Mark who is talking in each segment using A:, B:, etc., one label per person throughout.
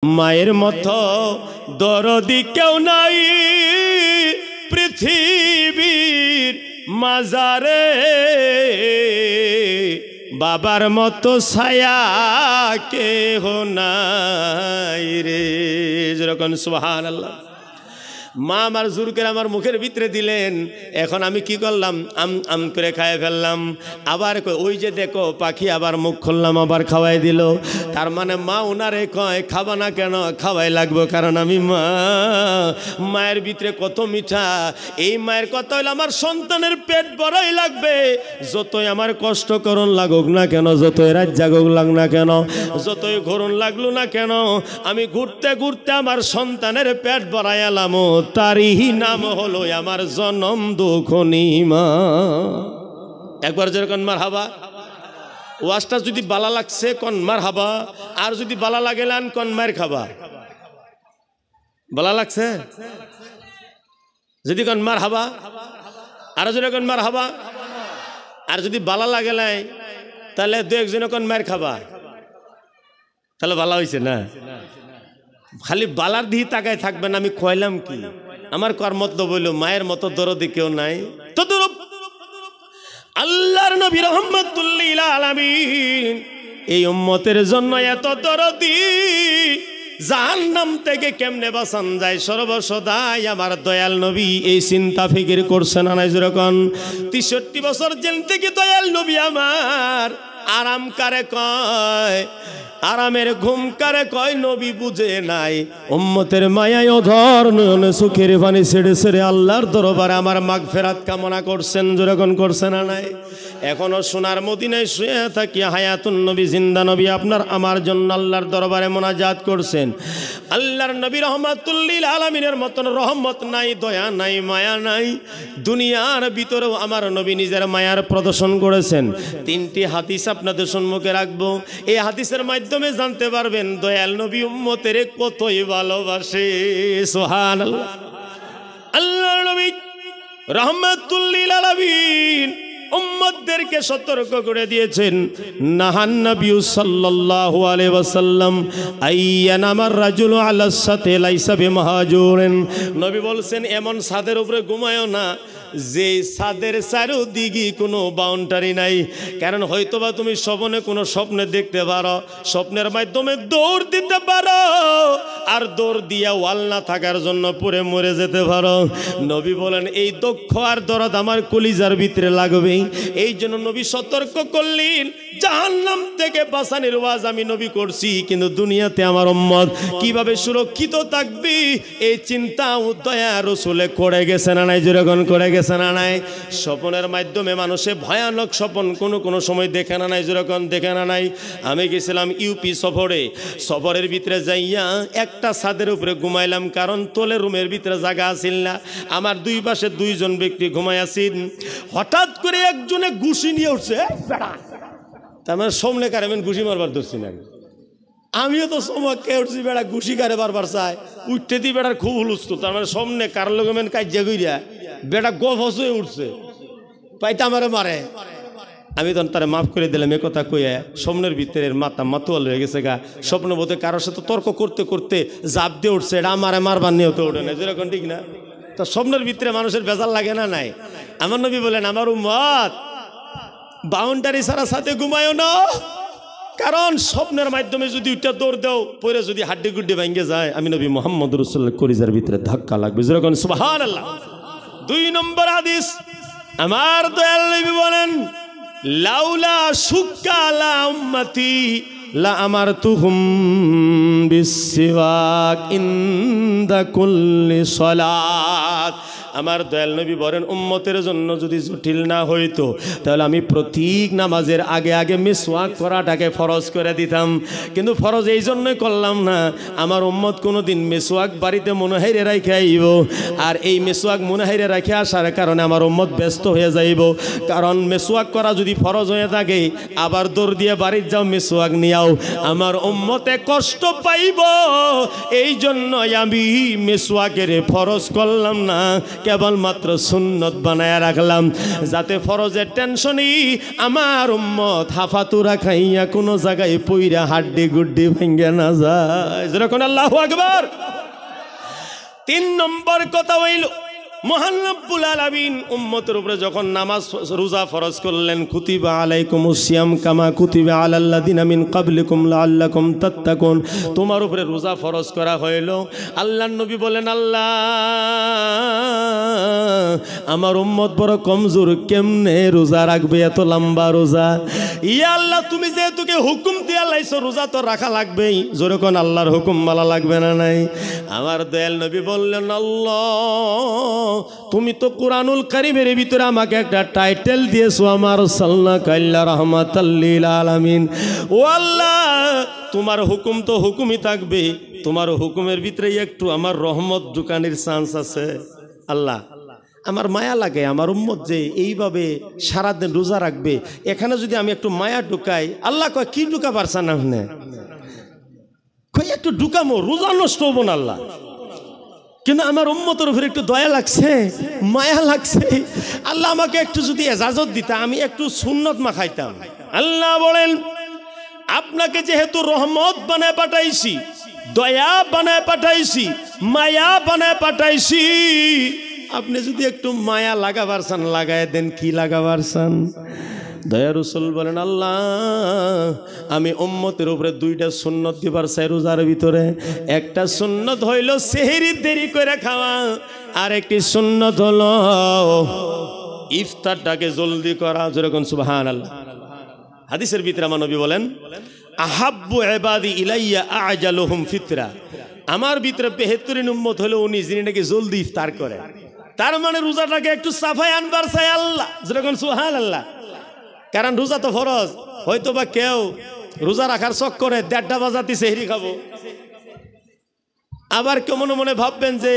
A: মায়ের মতো দরদি কেউ নাই পৃথিবীর মাজারে, বাবার মতো ছায়া কেহ নাই রে। যেরকম সুবহানাল্লাহ। মা আমার জোর করে আমার মুখের ভিতরে দিলেন, এখন আমি কি করলাম, আম করে খাইয়ে ফেললাম। আবার ওই যে দেখো পাখি, আবার মুখ খুললাম, আবার খাওয়াই দিল। তার মানে মা ওনারে কয় খাবা না কেন, খাওয়াই লাগবো, কারণ আমি মা। মায়ের ভিতরে কত মিঠা। এই মায়ের কথা হইলে আমার সন্তানের পেট বড়াই লাগবে, যতই আমার কষ্ট করুন লাগুক না কেন, যতই রাত জাগুক লাগ না কেন, যতই ঘুরুন লাগলো না কেন, আমি ঘুরতে ঘুরতে আমার সন্তানের পেট বড়াই এলাম, তারই নাম হলো আমার জনম দুঃখনী মা। একবার যেরকম মারহাবা। ওয়াজটা যদি বালা লাগছে কোন মারহাবা, আর যদি বালা লাগেলান কোন মার খাবা। বালা লাগছে যদি কোন মারহাবা, আর যদি কোন মারহাবা। আর যদি বালা লাগেলাই তাহলে দু একজন কোন মার খাবা, তাহলে বালা হয়েছে না। খালি বালার দিহি তাকায় থাকবেন, আমি কইলাম কি, আমার কর্মত্ব বলল মায়ের মতো দরদি কেউ নাই। তদরূপ আল্লাহর নবী রাহমাতুল লিল আলামিন এই উম্মতের জন্য এত দরদি, জাহান্নাম থেকে কেমনে বাঁচান যায় সর্বসদাই আমার দয়াল নবী এই চিন্তা ফিকির করছেন না। যেরকম ৬৩ বছর জেল থেকে দয়াল নবী আমার আরাম কারে কয়, আরামের ঘুম কারে কয়, নবী বুঝে নাই। উম্মতের মায়ায় অধর নয়নে চোখের পানি ছেড়ে ছেড়ে আল্লাহর দরবারে আমার মাগফিরাত কামনা করছেন। যেরকম করছেন না নাই। এখনো সোনার মদিনায় শুয়ে থাকি হায়াতুন নবী, জিন্দা নবী আপনার আমার জন্য আল্লাহর দরবারে মোনাজাত করছেন। আল্লাহর নবী রাহমাতুল লিল আলামিনের মতন রহমত নাই, দয়া নাই, মায়া নাই। দুনিয়ার ভিতরেও আমার নবী নিজের মায়ার প্রদর্শন করেছেন। 3টি হাদিস আপনাদের সম্মুখে রাখবো। এই হাদিসের মাধ্যমে জানতে পারবেন দয়াল নবী উম্মতের কতই ভালোবাসে। সুবহানাল্লাহ। আল্লাহর নবী রাহমাতুল লিল আলামিন উম্মতদেরকে সতর্ক করে দিয়েছেন। নাহান নবী সাল্লাল্লাহু আলাইহি ওয়াসাল্লাম আইয়ানামার রাজুলু আলাস সাতে লাইসা বিমাহাজুরিন। নবী বলছেন এমন ছাদের উপরে ঘুমায়ও না যে ছাদের চারদিকে কোনো বাউন্ডারি নাই। কারণ হয়তোবা তুমি স্বপ্নে কোনো স্বপ্নে দেখতে পারো, স্বপ্নের মাধ্যমে দৌড় দিতে পারো, আর দৌড় দিয়া ওয়াল না থাকার জন্য পড়ে মরে যেতে পারো। নবী বলেন এই দুঃখ আর দরদ আমার কলিজার ভিতরে লাগবে। এই জন্য নবী সতর্ক করলেন, জাহান্নাম থেকে বাঁচানোর ওয়াজ আমি নবী করছি, কিন্তু দুনিয়াতে আমার উম্মত কিভাবে সুরক্ষিত থাকবে এই চিন্তা দয়া রাসূলে করে গেছে না নাই। যেরকম করে গেছে না নাই। স্বপ্নের মাধ্যমে মানুষে ভয়ানক স্বপ্ন কোনো সময় দেখে না নাই। যেরকম দেখে না নাই। আমি গেছিলাম ইউপি সফরের ভিতরে যাইয়া একটা ছাদের উপরে ঘুমাইলাম, কারণ তোলে রুমের ভিতরে জায়গা আসিল না। আমার দুই পাশে 2জন ব্যক্তি ঘুমাই আছেন। হঠাৎ করে একজনে ঘুষি নিয়ে উঠছে। তার মানে সামনে কারে ঘুষি মারবার ধরছি না। আমিও তো চমকে উঠছি, বেড়া ঘুষি কারে বারবার চাই, উঠতে দিয়ে বেড়ার খুব হুলস্থ। তার মানে সামনে কার লোক কাজিয়া কইরা বেটা গফস হয়ে উঠছে, পাইতে আমারে মারে। আমি তখন তারা মাফ করে দিলাম। এ কথা কইয়া স্বপ্নের ভিতরে মাতুয়াল হয়ে গেছে গা। স্বপ্ন বোধে কারোর সাথে তর্ক করতে করতে জাপ দিয়ে উঠছে, এটা আমারে মারবার নিয়েও তো ওঠে না। যেরকম ঠিক না। তো স্বপ্নের ভিতরে মানুষের বেজাল লাগে না নাই। আমার নবী বলেন আমার উম্মত বাউন্ডারি ছাড়া সাথে ঘুমায়ও না, কারণ স্বপ্নের মাধ্যমে যদি ওইটা দৌড় দাও পরে যদি হাড্ডি গুড্ডি ভাঙ্গে যায়, আমি নবী মুহাম্মদ রাসূলুল্লাহ কলিজার ভিতরে ধাক্কা লাগবে। যেরকম সুবহানাল্লাহ। 2 নম্বর হাদিস আমার দয়াল নবী বলেন লাউলা শুক্কা আলা উম্মতি লা আমারতুহুম বিসওয়াক ইনদা কুল্লি সালাত। আমার দয়াল নবী বলেন উম্মতের জন্য যদি জটিল না হইতো তাহলে আমি প্রত্যেক নামাজের আগে আগে মিসওয়াক করাটাকে ফরজ করে দিতাম। কিন্তু ফরজ এই জন্যই করলাম না, আমার উম্মত কোনোদিন মিসওয়াক বাড়িতে মনোহাইরে রাখে আইব, আর এই মিসওয়াক মনোহাইরে রাখে আসার কারণে আমার উম্মত ব্যস্ত হয়ে যাইব। কারণ মিসওয়াক করা যদি ফরজ হয়ে থাকে, আবার দৌড় দিয়ে বাড়ির যাও মিসওয়াক নিয়াও, আমার উম্মতে কষ্ট পাইব। এই জন্য আমি মিসওয়াকের ফরজ করলাম না, কেবলমাত্র সুন্নত বানায়া রাখলাম, যাতে ফরজের টেনশনই আমার উম্মত হাফাতুরা খাইয়া কোনো জায়গায় পইরা হাড্ডি গুড্ডি ভেঙ্গে না যায়। যেরকম আল্লাহু আকবার। 3 নম্বর কথা হইল, মহান রব্বুল আলামিন উম্মতের উপরে যখন নামাজ রোজা ফরজ করলেন, কুতিবা আলাইকুমুস সিয়াম কামা কুতিবা আলাল্লাযিনা মিন ক্বাবলিকুম লাআল্লাকুম তাত্তাকুন, তোমার উপরে রোজা ফরজ করা হইল। আল্লাহর নবী বলেন, আল্লাহ আমার উম্মত বড় কমজোর, কেমনে রোজা রাখবে এত লম্বা রোজা? ইয়া আল্লাহ, তুমি যেহেতুকে হুকুম দিয়া লাইছো রোজা তো রাখা লাগবেই, জোরে কোন আল্লাহর হুকুম মালা লাগবে না নাই? আমার দয়াল নবী বললেন, আল্লাহ তুমি তো কুরআনুল কারীমের ভিতরে আমাকে একটা টাইটেল দিয়েছো, আমার সাল্লাল্লাহু আলাইহি রাহমাতাল লিল আলামিন। ও আল্লাহ, তোমার হুকুম তো হুকুমই থাকবে, তোমার হুকুমের ভিতরে একটু আমার রহমত ঢুকানোর চান্স আছে। আল্লাহ আমার মায়া লাগে, আমার উম্মত যে এইভাবে সারাদিন রোজা রাখবে, এখানে যদি আমি একটু মায়া ঢুকাই। আল্লাহ কয়, কি ঢুকা পারছেন আপনি? কই একটু ঢুকামো, রোজা নষ্ট হবো না আল্লাহ, কিন্তু আমার উম্মতের উপরে একটু দয়া লাগছে, মায়া লাগছে। আল্লাহ আমাকে একটু যদি এজাজত দিতা, আমি একটু সুন্নত মাখাইতাম। আল্লাহ বলেন, আপনাকে যেহেতু রহমত বানায় পাঠাইছি, দয়া বানায় পাঠাইছি, মায়া বানায় পাঠাইছি, আপনি যদি একটু মায়া লাগাবার চান লাগায় দেন। কি লাগাবার চান? দয়া রাসূল বলেন, আল্লাহ আমি উম্মতের উপরে 2টা সুন্নত দিবার চাই রোজার ভিতরে। একটা সুন্নত হইল সেহরি দেরি করে খাওয়া, আর একটি সুন্নত হলো ইফতারটাকে জলদি করা। যেরকম সুবহানাল্লাহ। হাদিসের ভিতরে আমার নবী বলেন, আহাব্বু ইবাদি ইলাইয়া আজালুহুম ফিতরা, আমার ভিতরে বেহতরিন উম্মত হলো উনি যিনি নাকি জলদি ইফতার করে। তার মানে রোজাটাকে একটু সাফাই আনবার চাই আল্লাহ। যেরকম সুবহানাল্লাহ। কারণ রোজা তো ফরজ, হয়তো বা কেউ রোজা রাখার শখ করে 1:30 বাজাতে সেহরি খাবো, আবার কেউ মনে মনে ভাববেন যে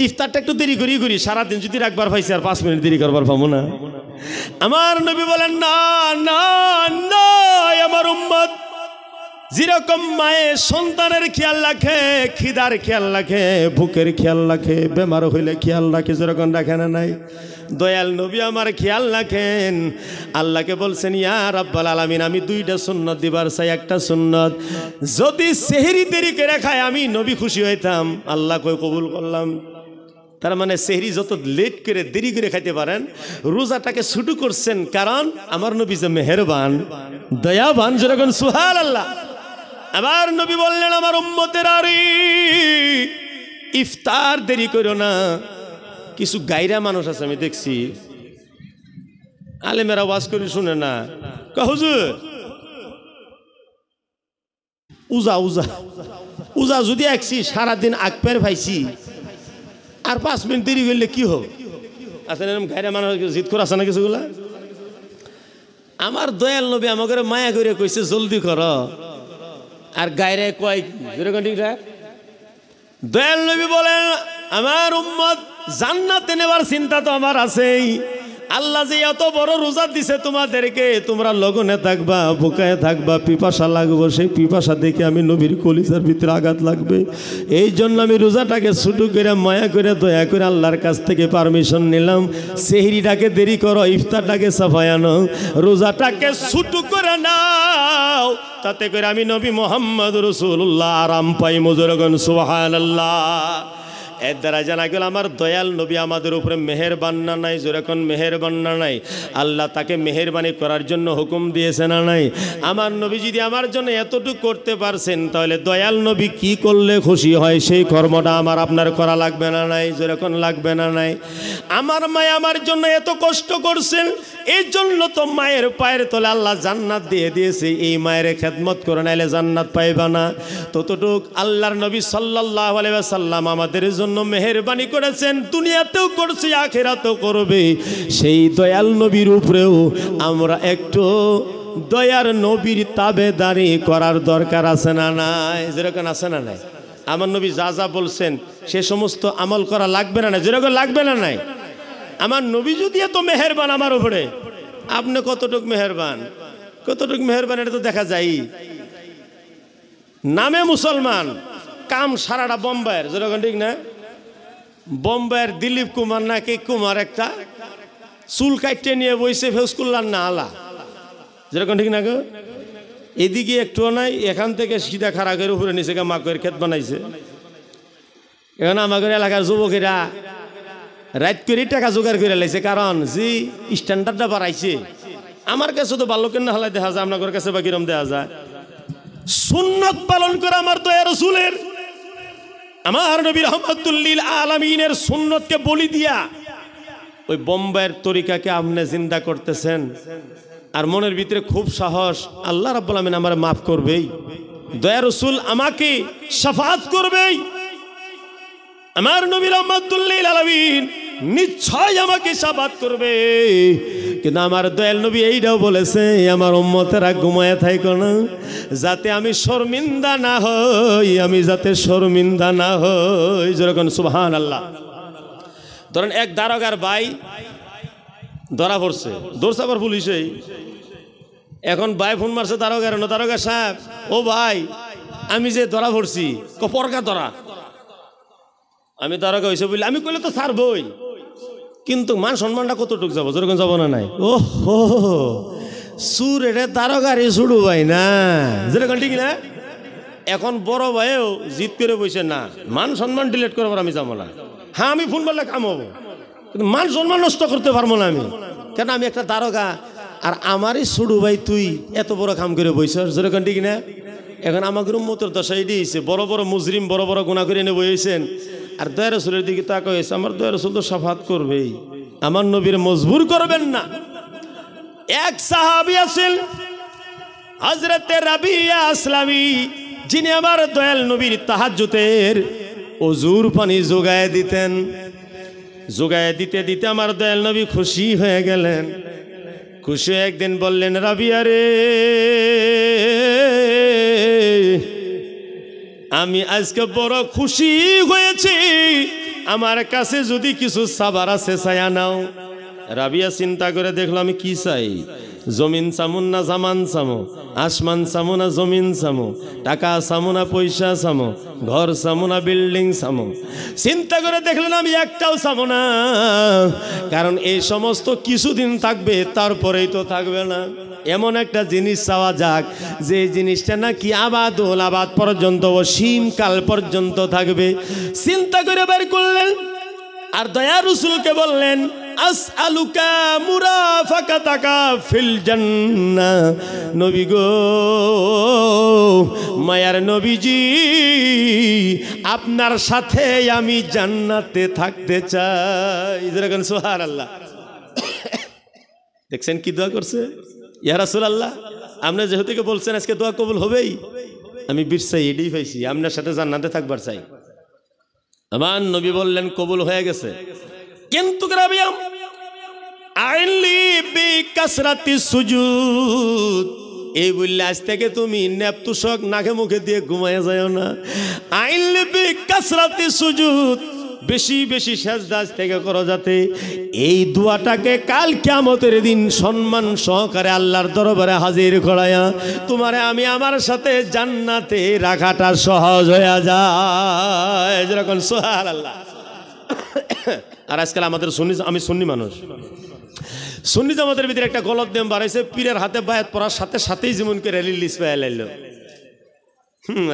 A: ইফতারটা একটু দেরি করি, সারাদিন যদি রাখবার পাইছি আর 5 মিনিট দেরি করবার পাবো না। আমার নবী বলেন, না না না, আমার উম্মত যেরকম মায়ের সন্তানের খেয়াল রাখে, খিদার খেয়াল রাখে, ভুকের খেয়াল রাখে, বেমার হইলে খেয়াল রাখে, যেরকম রাখে না নাই? দয়াল নবী আমার খেয়াল রাখেন। আল্লাহকে বলছেন, ইয়া রাব্বাল আলামিন, আমি 2টা সুন্নত দিবার চাই। একটা সুন্নত যদি সেহরি দেরি করে খায় আমি নবী খুশি হইতাম, আল্লাহ কই কবুল করলাম। তার মানে সেহরি যত লেট করে দেরি করে খাইতে পারেন, রোজাটাকে ছুটু করছেন, কারণ আমার নবী যে মেহেরবান দয়াবান। যেরকম সুবহানাল্লাহ। আবার নবী বললেন, আমার উম্মতের আরে ইফতার দেরি করো না। কিছু গায়রা মানুষ আছে, আমি দেখছি আলেমেরা ওয়াজ করে শুনে না, হুজুর উজা উজা উজা যদি একছি সারাদিন আকপের ভাইছি আর 5 মিনিট দেরি করলে কি হবে? আছে না গায়রা মানুষ, জিদ করে আছে না কিছুগুলা? আমার দয়াল নবী আমাকে মায়া করে কইছে জলদি করো, আর গায়রে কয় যেরকম ঠিক না। দয়াল নবী বলেন, আমার উম্মত জান্নাতে নেবার চিন্তা তো আমার আছেই। আল্লাহ যে এত বড় রোজা দিছে তোমাদেরকে, তোমরা লগনে থাকবা, বুকায় থাকবা, পিপাসা লাগবো, সেই পিপাসা দেখে আমি নবীর কলিজার ভিতরে আঘাত লাগবে। এই জন্য আমি রোজাটাকে ছুটু করে মায়া করে দয়া করে আল্লাহর কাছ থেকে পারমিশন নিলাম, সেহরিটাকে দেরি করো, ইফতারটাকে সাফাই আনো, রোজাটাকে ছুটু করে নাও, তাতে করে আমি নবী মুহাম্মদ রাসূলুল্লাহ আরাম পাই। মুজরগণ সুবহানাল্লাহ। এর দ্বারা জানা গেল আমার দয়াল নবী আমাদের উপরে মেহেরবান না নাই? যেরকম মেহেরবান না নাই? আল্লাহ তাকে মেহেরবানি করার জন্য হুকুম দিয়েছে না নাই? আমার নবী যদি আমার জন্য এতটুকু করতে পারছেন, তাহলে দয়াল নবী কি করলে খুশি হয় সেই কর্মটা আমার আপনার করা লাগবে না নাই? যেরকম লাগবে না নাই? আমার মায় আমার জন্য এত কষ্ট করছেন, এই জন্য তো মায়ের পায়ের তলে আল্লাহ জান্নাত দিয়ে দিয়েছে। এই মায়ের খেদমত করে নাইলে জান্নাত পাইবা না। ততটুক আল্লাহর নবী সাল্লাল্লাহু আলাইহি ওয়াসাল্লাম আমাদের জন্য মেহেরবানি করেছেন, দুনিয়াতেও করছে, আখিরাতেও করবে। সেই দয়াল নবীর উপরেও আমরা একটু দয়ার নবীর তাবেদারি করার দরকার আছে না নাই? যেরকম আছে না নাই? আমার নবী যা যা বলছেন সে সমস্ত আমল করা লাগবে না নাই? যেরকম লাগবে না নাই? আমার নবী যদি এত মেহেরবান আমার উপরে, আপনি কতটুক মেহেরবান? কতটুক মেহেরবান এটা তো দেখা যায়। নামে মুসলমান, কাম সারাটা বোম্বাইয়ের। যেরকম ঠিক না? বোম্বাইয়ের দিলীপ কুমার নাকি কুমার একটা চুল কাটতে নিয়ে বইছে ফেউসকুল্লার না আলা, যেরকম ঠিক না গো? এদিকে একটু নাই, এখান থেকে সিধা খাড়া করে উপরে নিচে মাকের ক্ষেত বানাইছে। এখন আমাদের এলাকার যুবকেরা রাত করে টাকা জোগাড় করে লাইছে, কারণ যে স্ট্যান্ডার্ডটা বাড়াইছে। আমার কাছে তো ভালো কেন হালাই দেখা যায়, আপনাদের কাছে বা কিরম দেখা যায়? সুন্নত পালন করে আমার দয়া রাসূলের, আমার নবী রাহমাতুল লিল আলামিনের সুন্নতকে বলি দিয়া ওই বোম্বাইয়ের তরিকাকে আপনি জিন্দা করতেছেন। আর মনের ভিতরে খুব সাহস, আল্লাহ রাব্বুল আলামিন আমারে মাফ করবেই, দয়া রাসূল আমাকে শাফাআত করবেই, আমার নবী রাহমাতুল লিল আলামিন নিশ্চয় আমাকে শাফাআত করবে। কিন্তু আমার দয়াল নবী এইটাও বলেছে, আমার উম্মতেরা ঘুমায় থাইকো না, যাতে আমি শর্মিন্দা না হই, আমি যাতে শর্মিন্দা না হই। যেরকম সুবহানাল্লাহ। ধরেন এক দারোগার ভাই ধরা পড়ছে, ধরছে আবার পুলিশেই। এখন ভাই ফোন মারছে দারোগার, দারোগা সাহেব, ও ভাই আমি যে ধরা পড়ছি, পরকা ধরা। আমি দারোগা হয়েছে বলি, আমি কইলে তো ছাড় বই, কিন্তু মান সম্মানটা কতটুকু যাবো? যেরকম যাবো না নাই? ও হো, সুর এটা দারোগারে ছুড়ু ভাই না, যেরকম ঠিক না? এখন বড় ভাইও জিদ করে বসে, না মান সম্মান ডিলেট করবার আমি যাবো না। হ্যাঁ আমি ফোন বললে কাম হবো, কিন্তু মান সম্মান নষ্ট করতে পারবো না আমি, কেন আমি একটা দারোগা। আর আমারই ছুড়ু ভাই তুই এত বড় কাম করে বইস, যেরকম ঠিক না? এখন আমাকে উম্মতের দশা এটি হয়েছে, বড় বড় মুজরিম বড় বড় গুনাহ করে এনে বইয়েছেন, আর দয়া রাসূলের দিকে তাকা হয়েছে। আমার দয়া রাসূল তো শাফাআত করবেই, আমার নবীর মজবুর করবেন না। এক সাহাবী আছেন হযরতে রাবিয়া আসলামী, যিনি আমার দয়াল নবীর তাহাজ্জুদের ওযুর পানি যোগায় দিতেন। যোগায় দিতে দিতে আমার দয়াল নবী খুশি হয়ে গেলেন। খুশি একদিন বললেন, রাবিয়া রে, আমি আজকে বড় খুশি হয়েছি, আমার কাছে যদি কিছু সাবার আছে চাইয়া নাও। রাবিয়া চিন্তা করে দেখলো, আমি কি চাই? জমিন চামুন না জামান চামো, আসমান চামো না জমিন চামো, টাকা চামো না পয়সা চামো, ঘর চামো না বিল্ডিং চামো। চিন্তা করে দেখলেন আমি একটাও চামো না, কারণ এই সমস্ত কিছুদিন থাকবে, তারপরেই তো থাকবে না। এমন একটা জিনিস চাওয়া যাক যে জিনিসটা নাকি আবাদুল আবাদ পর্যন্ত, অসীম কাল পর্যন্ত থাকবে। চিন্তা করে বের করলেন, আর দয়া রাসূলকে বললেন, আসআলুকা মুরাফাকাতাকা ফিল জান্নাহ। নবী গো, মায়ার নবীজি, আপনার সাথে আমি জান্নাতে থাকতে চাই। যেরকম সুবহানাল্লাহ। দেখছেন কি দোয়া করছে? ইয়া রাসূলুল্লাহ, আপনি যেহেতু বলছেন আজকে দোয়া কবুল হবেই, আমি বিশ্বাস এটাই পাইছি, আপনার সাথে জান্নাতে থাকবার চাই। আমার নবী বললেন কবুল হয়ে গেছে, কিন্তু রাবিয়া আইনলি বিকাসরাতি সুজুদ, এই বললে আজ থেকে তুমি নেপতুষক নাকে মুখে দিয়ে ঘুমায় যাও না। আইনলি বিকাসরাতি সুজুদ, বেশি বেশি সেজদা আজ থেকে করো, যাতে এই দোয়াটাকে কাল কিয়ামতের দিন সম্মান সহকারে আল্লাহর দরবারে হাজির করায়া তোমারে আমি আমার সাথে জান্নাতে রাখাটা সহজ হয়ে যায়। যেরকম সুবহানাল্লাহ। আর আজকাল আমাদের আমি সুন্নি মানুষ, সুন্নি জামাতের ভিতরে একটা গলত দেম বাড়াইছে, পীরের হাতে বায়াত পড়ার সাথে সাথেই যেমন করে রিলিজ পেয়ে লাইল,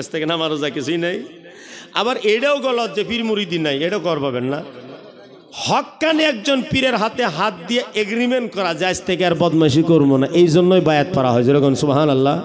A: আজ থেকে নামার রোজা কিছুই নাই। আবার এটাও গলত যে পীর মুরিদি নাই, এটাও কর পাবেন না। হক্কানি একজন পীরের হাতে হাত দিয়ে এগ্রিমেন্ট করা যায়, আজ থেকে আর বদমাইশি করবো না, এই জন্যই বায়াত পড়া হয়। যেরকম সুবহানাল্লাহ।